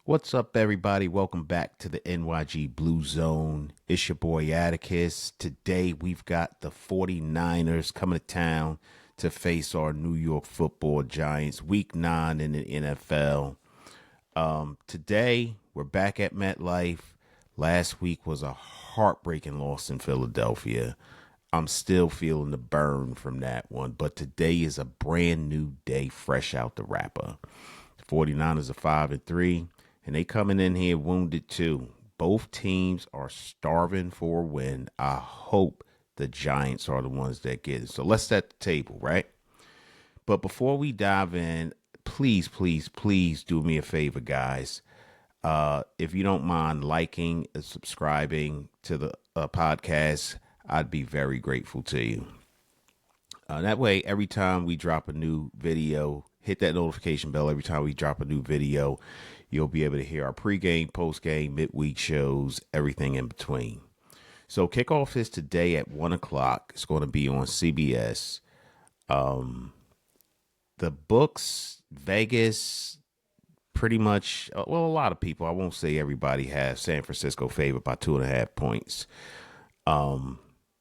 What's up, everybody? Welcome back to the NYG Blue Zone. It's your boy Attikis. Today, we've got the 49ers coming to town to face our New York football Giants, week 9 in the NFL. Today, we're back at MetLife. Last week was a heartbreaking loss in Philadelphia. I'm still feeling the burn from that one, but today is a brand new day fresh out the wrapper. The 49ers are 5-3, and they coming in here wounded too. Both teams are starving for a win. I hope the Giants are the ones that get it. So let's set the table, right? But before we dive in, please do me a favor, guys. If you don't mind liking and subscribing to the podcast, I'd be very grateful to you. That way, every time we drop a new video, hit that notification bell. Every time we drop a new video, you'll be able to hear our pregame, postgame, midweek shows, everything in between. So kickoff is today at 1 o'clock. It's going to be on CBS. The books, Vegas, pretty much, well, a lot of people, I won't say everybody, have San Francisco favored by 2.5 points.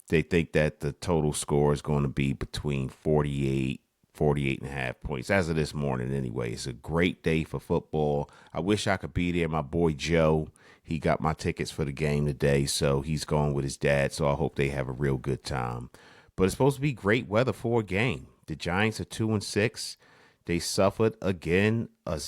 They think that the total score is going to be between 48 and a half points as of this morning anyway. It's a great day for football. I wish I could be there. My boy Joe, he got my tickets for the game today, so he's going with his dad, so I hope they have a real good time. But it's supposed to be great weather for a game. The Giants are 2-6. They suffered again a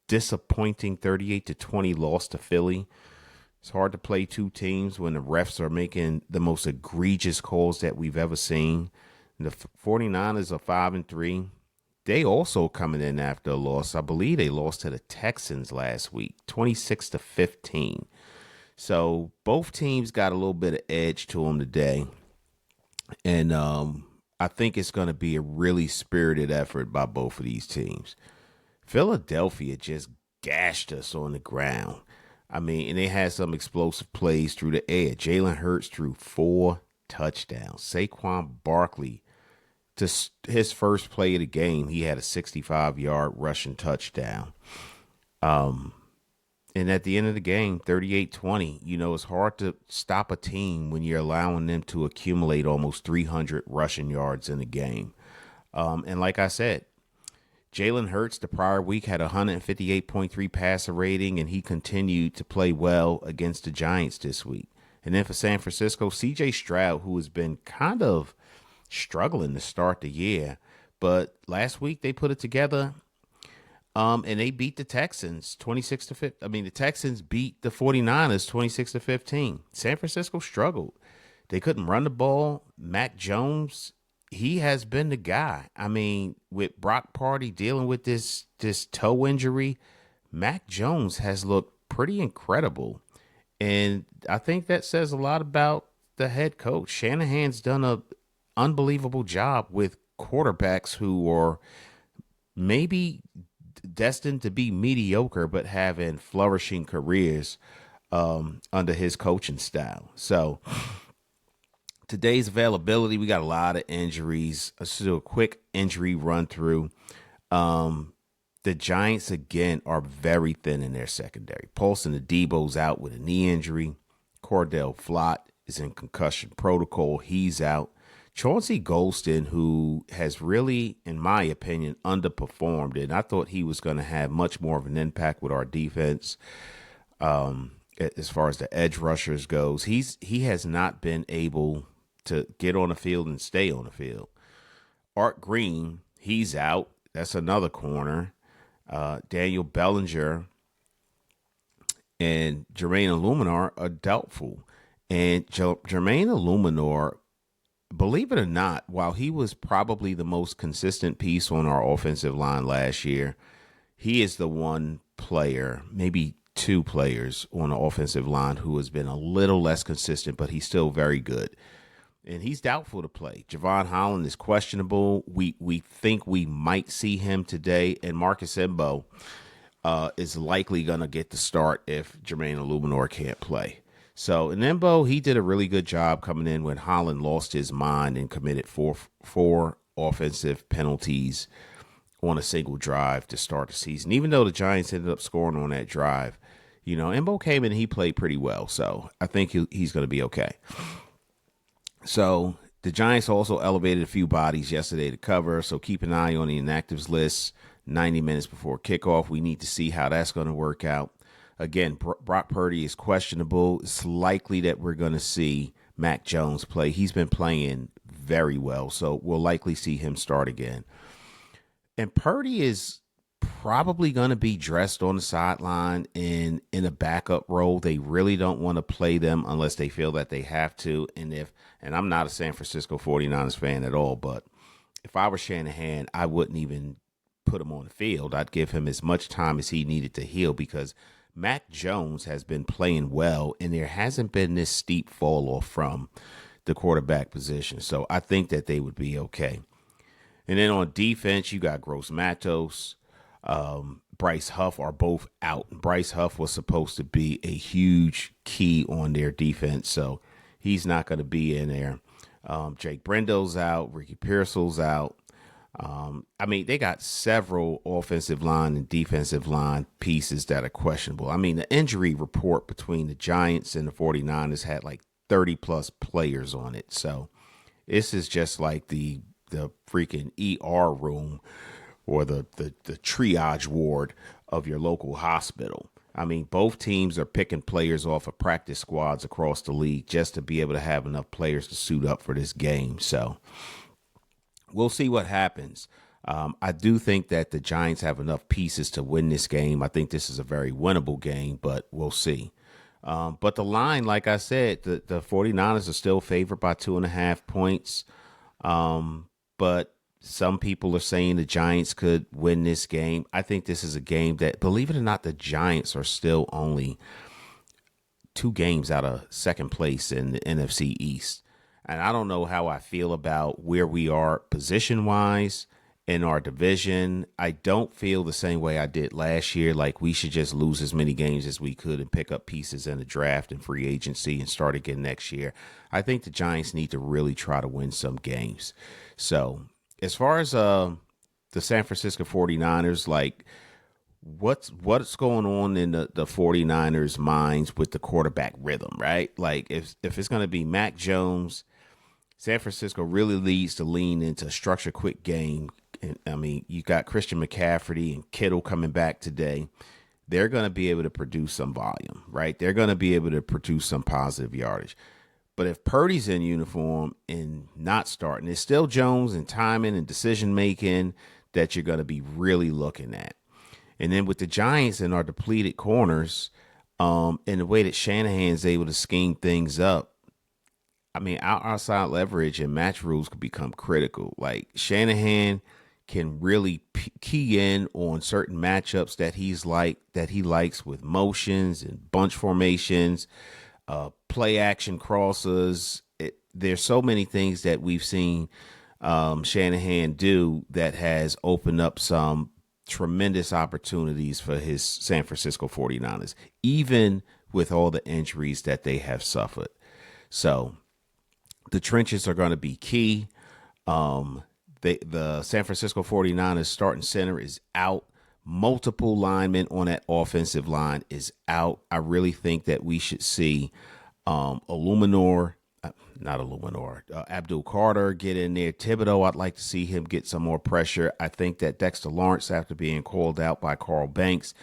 disappointing 38-20 loss to Philly. It's hard to play two teams when the refs are making the most egregious calls that we've ever seen. The 49ers are 5-3. They also coming in after a loss. I believe they lost to the Texans last week, 26-15. So both teams got a little bit of edge to them today. And I think it's going to be a really spirited effort by both of these teams. Philadelphia just gashed us on the ground. I mean, and they had some explosive plays through the air. Jalen Hurts threw 4 touchdowns. Saquon Barkley, to his first play of the game, he had a 65-yard rushing touchdown. And at the end of the game, 38-20, it's hard to stop a team when you're allowing them to accumulate almost 300 rushing yards in a game. And like I said, Jalen Hurts the prior week had a 158.3 passer rating, and he continued to play well against the Giants this week. And then for San Francisco, C.J. Stroud, who has been kind of struggling to start the year, but last week they put it together, and they beat the Texans 26-15. I mean, the Texans beat the 49ers 26-15. San Francisco struggled. They couldn't run the ball. Mac Jones, he has been the guy. I mean, with Brock Purdy dealing with this toe injury, Mac Jones has looked pretty incredible. And I think that says a lot about the head coach. Shanahan's done an unbelievable job with quarterbacks who are maybe destined to be mediocre, but having flourishing careers under his coaching style. So today's availability, we got a lot of injuries. Let's do a quick injury run through. The Giants, again, are very thin in their secondary. Paulson Adebo's out with a knee injury. Cordell Flott is in concussion protocol. He's out. Chauncey Golston, who has really, in my opinion, underperformed, and I thought he was going to have much more of an impact with our defense as far as the edge rushers goes. He has not been able to get on the field and stay on the field. Art Green, he's out. That's another corner. Daniel Bellinger and Jermaine Illuminar are doubtful. And Jermaine Illuminar, believe it or not, while he was probably the most consistent piece on our offensive line last year, he is the one player, maybe two players on the offensive line who has been a little less consistent, but he's still very good. And he's doubtful to play. Javon Holland is questionable. We think we might see him today. And Marcus Embo is likely going to get the start if Jermaine Illuminor can't play. So in Embo, he did a really good job coming in when Holland lost his mind and committed four offensive penalties on a single drive to start the season. Even though the Giants ended up scoring on that drive, Embo came in and he played pretty well. So I think he's going to be okay. So the Giants also elevated a few bodies yesterday to cover. So keep an eye on the inactives list 90 minutes before kickoff. We need to see how that's going to work out. Again, Brock Purdy is questionable. It's likely that we're going to see Mac Jones play. He's been playing very well, so we'll likely see him start again. And Purdy is probably going to be dressed on the sideline in a backup role. They really don't want to play them unless they feel that they have to. And I'm not a San Francisco 49ers fan at all, but if I were Shanahan, I wouldn't even put him on the field. I'd give him as much time as he needed to heal because Mac Jones has been playing well, and there hasn't been this steep fall off from the quarterback position. So I think that they would be okay. And then on defense, you got Gross Matos, Bryce Huff are both out. Bryce Huff was supposed to be a huge key on their defense, so he's not going to be in there. Jake Brendo's out. Ricky Pearsall's out. They got several offensive line and defensive line pieces that are questionable. The injury report between the Giants and the 49ers had like 30-plus players on it. So this is just like the freaking ER room or the triage ward of your local hospital. Both teams are picking players off of practice squads across the league just to be able to have enough players to suit up for this game. So we'll see what happens. I do think that the Giants have enough pieces to win this game. I think this is a very winnable game, but we'll see. But the line, like I said, the 49ers are still favored by 2.5 points. But some people are saying the Giants could win this game. I think this is a game that, believe it or not, the Giants are still only 2 games out of second place in the NFC East. And I don't know how I feel about where we are position-wise in our division. I don't feel the same way I did last year. Like we should just lose as many games as we could and pick up pieces in the draft and free agency and start again next year. I think the Giants need to really try to win some games. So as far as the San Francisco 49ers, like what's going on in the 49ers minds with the quarterback rhythm, right? Like if it's going to be Mac Jones, San Francisco really needs to lean into a structure quick game. You got Christian McCaffrey and Kittle coming back today. They're going to be able to produce some volume, right? They're going to be able to produce some positive yardage. But if Purdy's in uniform and not starting, it's still Jones and timing and decision making that you're going to be really looking at. And then with the Giants and our depleted corners, and the way that Shanahan's able to scheme things up, our outside leverage and match rules could become critical. Like Shanahan can really key in on certain matchups that he likes with motions and bunch formations, play action crosses. There's so many things that we've seen Shanahan do that has opened up some tremendous opportunities for his San Francisco 49ers, even with all the injuries that they have suffered. So the trenches are going to be key. The San Francisco 49ers starting center is out. Multiple linemen on that offensive line is out. I really think that we should see Abdul Carter get in there. Thibodeau, I'd like to see him get some more pressure. I think that Dexter Lawrence, after being called out by Carl Banks,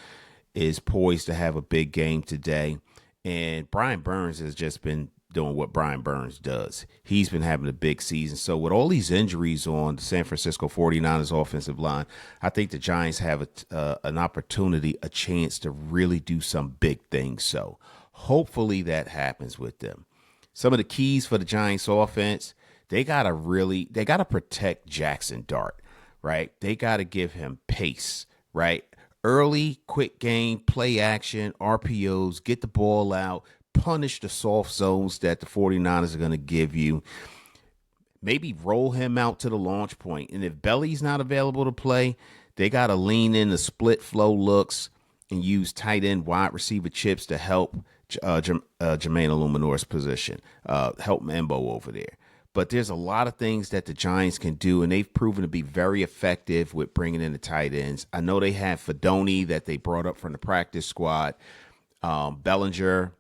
is poised to have a big game today. And Brian Burns has just been doing what Brian Burns does. He's been having a big season. So with all these injuries on the San Francisco 49ers offensive line, I think the Giants have an opportunity, a chance to really do some big things. So hopefully that happens with them. Some of the keys for the Giants offense, they got to protect Jackson Dart, right? They got to give him pace, right? Early, quick game, play action, RPOs, get the ball out, punish the soft zones that the 49ers are going to give you. Maybe roll him out to the launch point. And if Belly's not available to play, they got to lean in the split flow looks and use tight end wide receiver chips to help Jermaine Illuminor's position, help Membo over there. But there's a lot of things that the Giants can do, and they've proven to be very effective with bringing in the tight ends. I know they have Fedoni that they brought up from the practice squad. Bellinger.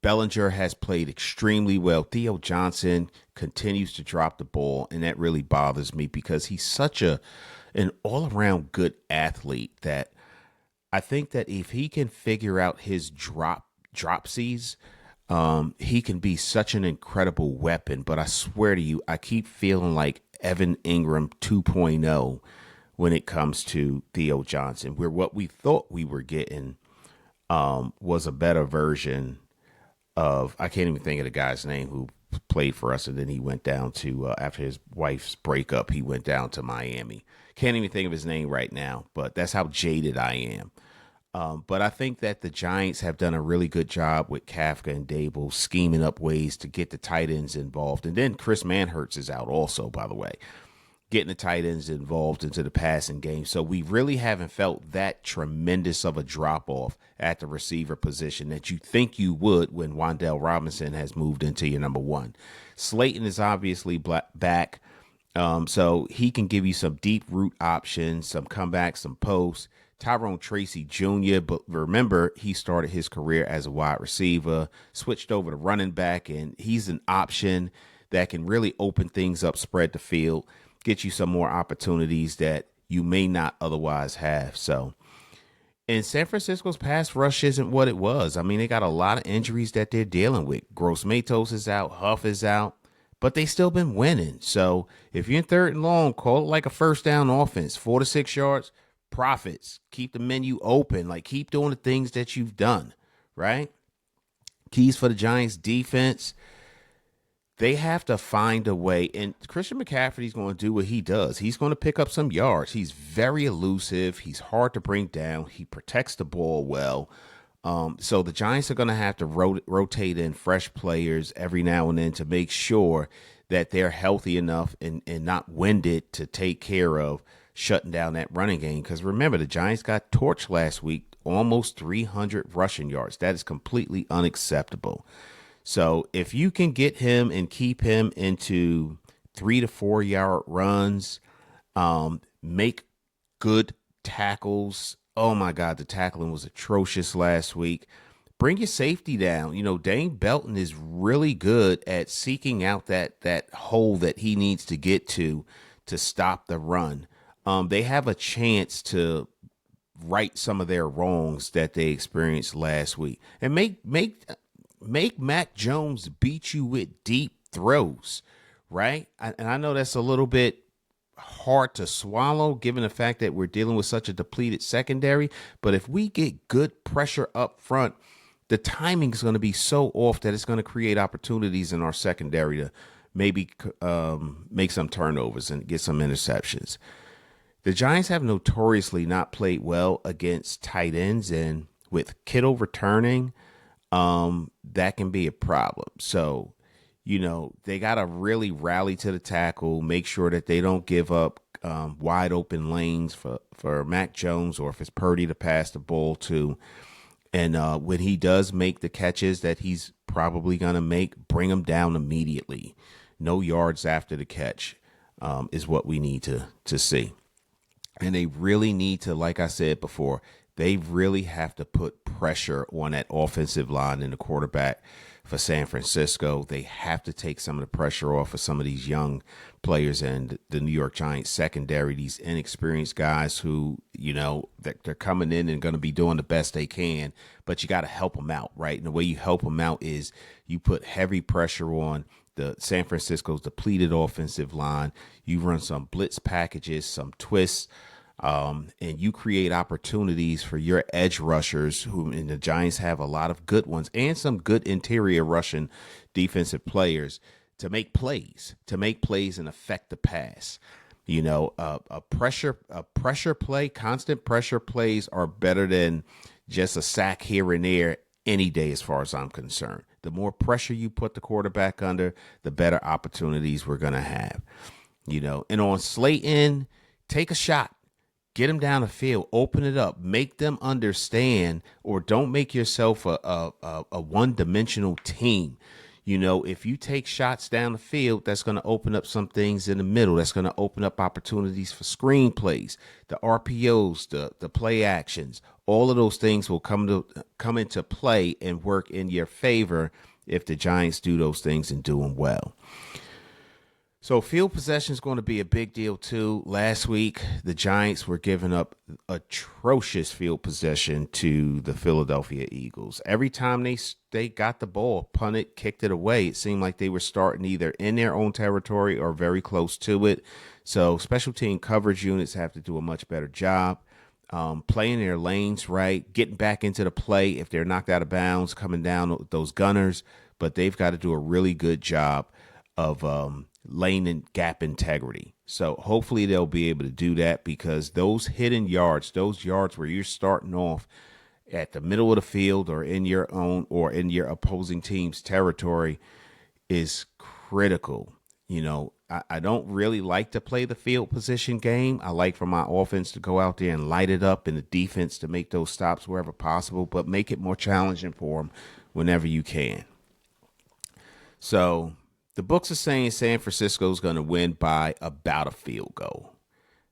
Bellinger has played extremely well. Theo Johnson continues to drop the ball, and that really bothers me because he's such an all-around good athlete that I think that if he can figure out his dropsies, he can be such an incredible weapon. But I swear to you, I keep feeling like Evan Ingram 2.0 when it comes to Theo Johnson, where what we thought we were getting was a better version of, I can't even think of the guy's name who played for us, and then he went down to, after his wife's breakup, he went down to Miami. Can't even think of his name right now, but that's how jaded I am. But I think that the Giants have done a really good job with Kafka and Dable scheming up ways to get the tight ends involved. And then Chris Manhertz is out also, by the way, getting the tight ends involved into the passing game. So we really haven't felt that tremendous of a drop-off at the receiver position that you think you would when Wan'Dale Robinson has moved into your number one. Slayton is obviously back, so he can give you some deep route options, some comebacks, some posts. Tyrone Tracy Jr., but remember, he started his career as a wide receiver, switched over to running back, and he's an option that can really open things up, spread the field, get you some more opportunities that you may not otherwise have. So, and San Francisco's pass rush isn't what it was. I mean, they got a lot of injuries that they're dealing with. Gross Matos is out, Huff is out, but they still been winning. So if you're in third and long, call it like a first down offense, 4 to 6 yards, profits, keep the menu open, like keep doing the things that you've done, right? Keys for the Giants defense. They have to find a way, and Christian McCaffrey's going to do what he does. He's going to pick up some yards. He's very elusive. He's hard to bring down. He protects the ball well. So the Giants are going to have to rotate in fresh players every now and then to make sure that they're healthy enough and not winded to take care of shutting down that running game. Because remember, the Giants got torched last week, almost 300 rushing yards. That is completely unacceptable. So if you can get him and keep him into 3 to 4 yard runs, make good tackles. Oh my God, the tackling was atrocious last week. Bring your safety down. You know, Dane Belton is really good at seeking out that hole that he needs to get to stop the run. They have a chance to right some of their wrongs that they experienced last week and make Mac Jones beat you with deep throws, right? And I know that's a little bit hard to swallow given the fact that we're dealing with such a depleted secondary. But if we get good pressure up front, the timing is going to be so off that it's going to create opportunities in our secondary to maybe make some turnovers and get some interceptions. The Giants have notoriously not played well against tight ends, and with Kittle returning, that can be a problem. So, you know, they got to really rally to the tackle, make sure that they don't give up wide open lanes for Mac Jones or if it's Purdy to pass the ball to. And when he does make the catches that he's probably going to make, bring him down immediately. No yards after the catch is what we need to see. And they really need to, like I said before, they really have to put pressure on that offensive line and the quarterback for San Francisco. They have to take some of the pressure off of some of these young players and the New York Giants secondary, these inexperienced guys who, you know, they're coming in and going to be doing the best they can, but you got to help them out, right? And the way you help them out is you put heavy pressure on the San Francisco's depleted offensive line. You run some blitz packages, some twists, and you create opportunities for your edge rushers, who, and the Giants have a lot of good ones and some good interior rushing defensive players to make plays and affect the pass. You know, a pressure play, constant pressure plays are better than just a sack here and there any day, as far as I'm concerned. The more pressure you put the quarterback under, the better opportunities we're going to have. You know, and on Slayton, take a shot. Get them down the field, open it up, make them understand, or don't make yourself a one-dimensional team. If you take shots down the field, that's going to open up some things in the middle. That's going to open up opportunities for screenplays, the RPOs, the play actions. All of those things will come into play and work in your favor if the Giants do those things and do them well. So field possession is going to be a big deal too. Last week, the Giants were giving up atrocious field possession to the Philadelphia Eagles. Every time they got the ball, punted, kicked it away, it seemed like they were starting either in their own territory or very close to it. So special team coverage units have to do a much better job. Playing their lanes right, getting back into the play if they're knocked out of bounds, coming down those gunners. But they've got to do a really good job of lane and gap integrity. So hopefully they'll be able to do that, because those hidden yards, those yards where you're starting off at the middle of the field or in your own or in your opposing team's territory, is critical. I don't really like to play the field position game. I like for my offense to go out there and light it up, and the defense to make those stops wherever possible, but make it more challenging for them whenever you can. So the books are saying San Francisco's going to win by about a field goal.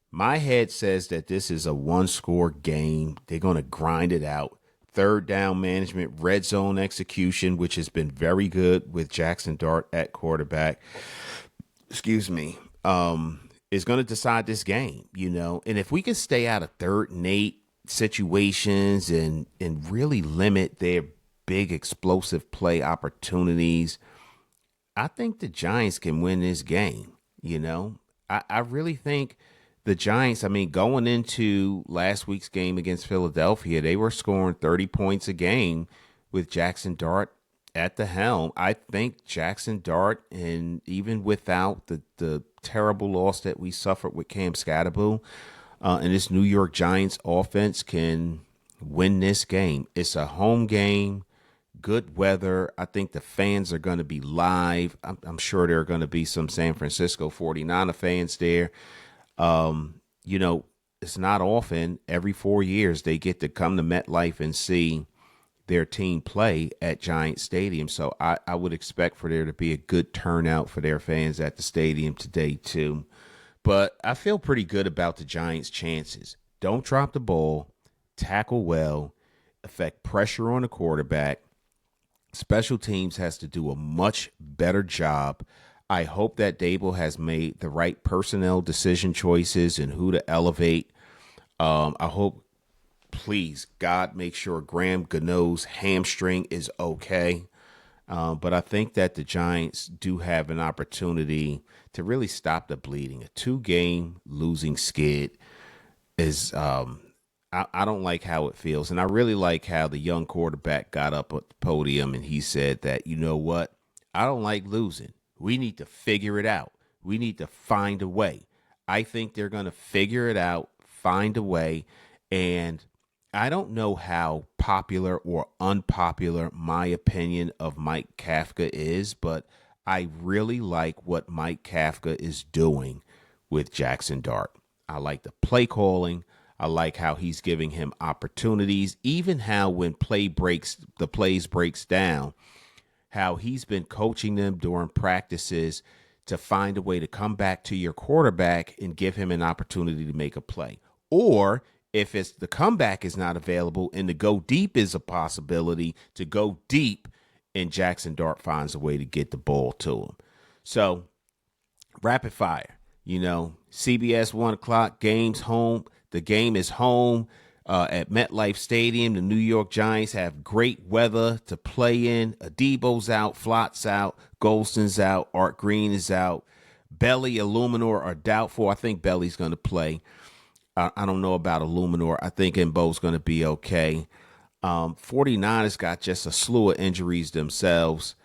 My head says that this is a one-score game. They're going to grind it out. Third down management, red zone execution, which has been very good with Jackson Dart at quarterback, is going to decide this game, And if we can stay out of 3rd and 8 situations and really limit their big explosive play opportunities, I think the Giants can win this game. I really think the Giants, going into last week's game against Philadelphia, they were scoring 30 points a game with Jackson Dart at the helm. I think Jackson Dart, and even without the terrible loss that we suffered with Cam Scatterbull, and this New York Giants offense can win this game. It's a home game. Good weather. I think the fans are going to be live. I'm sure there are going to be some San Francisco 49er fans there. It's not often, every 4 years, they get to come to MetLife and see their team play at Giant Stadium. So I would expect for there to be a good turnout for their fans at the stadium today too. But I feel pretty good about the Giants' chances. Don't drop the ball, tackle well, affect pressure on the quarterback. Special teams has to do a much better job. I hope that Dable has made the right personnel decision choices and who to elevate. I hope, please, God, make sure Graham Gano's hamstring is okay. But I think that the Giants do have an opportunity to really stop the bleeding. A 2-game losing skid is I don't like how it feels. And I really like how the young quarterback got up at the podium and he said that, you know what? I don't like losing. We need to figure it out. We need to find a way. I think they're going to figure it out, find a way. And I don't know how popular or unpopular my opinion of Mike Kafka is, but I really like what Mike Kafka is doing with Jackson Dart. I like the play calling. I like how he's giving him opportunities, even how when the plays breaks down, how he's been coaching them during practices to find a way to come back to your quarterback and give him an opportunity to make a play. Or if it's the comeback is not available and the go deep is a possibility, to go deep, and Jackson Dart finds a way to get the ball to him. So rapid fire, CBS 1 o'clock, game's home. The game is home at MetLife Stadium. The New York Giants have great weather to play in. Adebo's out, Flott's out, Golston's out, Art Green is out. Belly, Illuminor are doubtful. I think Belly's going to play. I don't know about Illuminor. I think Mbo's going to be okay. 49ers got just a slew of injuries themselves.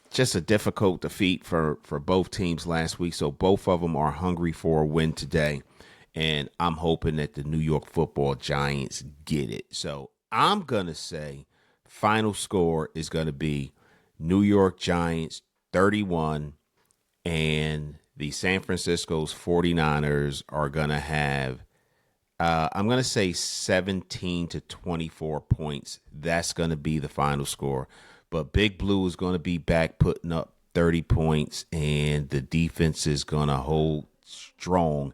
Just a difficult defeat for both teams last week. So both of them are hungry for a win today. And I'm hoping that the New York Football Giants get it. So I'm going to say final score is going to be New York Giants 31, and the San Francisco's 49ers are going to have, I'm going to say 17 to 24 points. That's going to be the final score. But Big Blue is going to be back putting up 30 points, and the defense is going to hold strong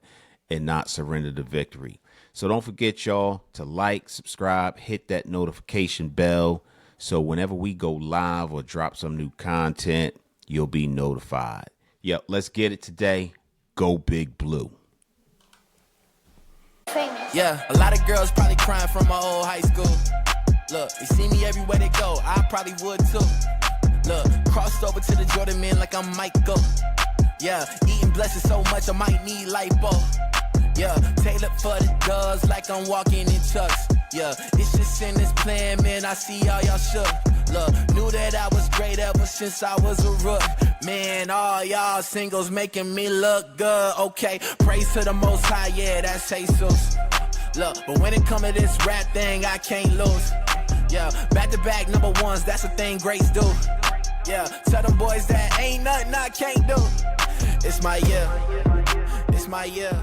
and not surrender the victory. So don't forget, y'all, to like, subscribe, hit that notification bell, so whenever we go live or drop some new content, you'll be notified. Yep, let's get it today. Go Big Blue. Yeah, a lot of girls probably crying from my old high school. Look, they see me everywhere they go, I probably would too. Look, crossed over to the Jordan man like I'm Michael. Yeah, eating blessings so much I might need lipo. Yeah, tailored for the doves like I'm walking in chucks. Yeah, it's just in this plan, man, I see all y'all shook. Look, knew that I was great ever since I was a rook. Man, all y'all singles making me look good. Okay, praise to the Most High, yeah, that's Jesus. Look, but when it come to this rap thing, I can't lose. Yeah, back-to-back number ones, that's the thing greats do. Yeah, tell them boys that ain't nothing I can't do. It's my year, it's my year.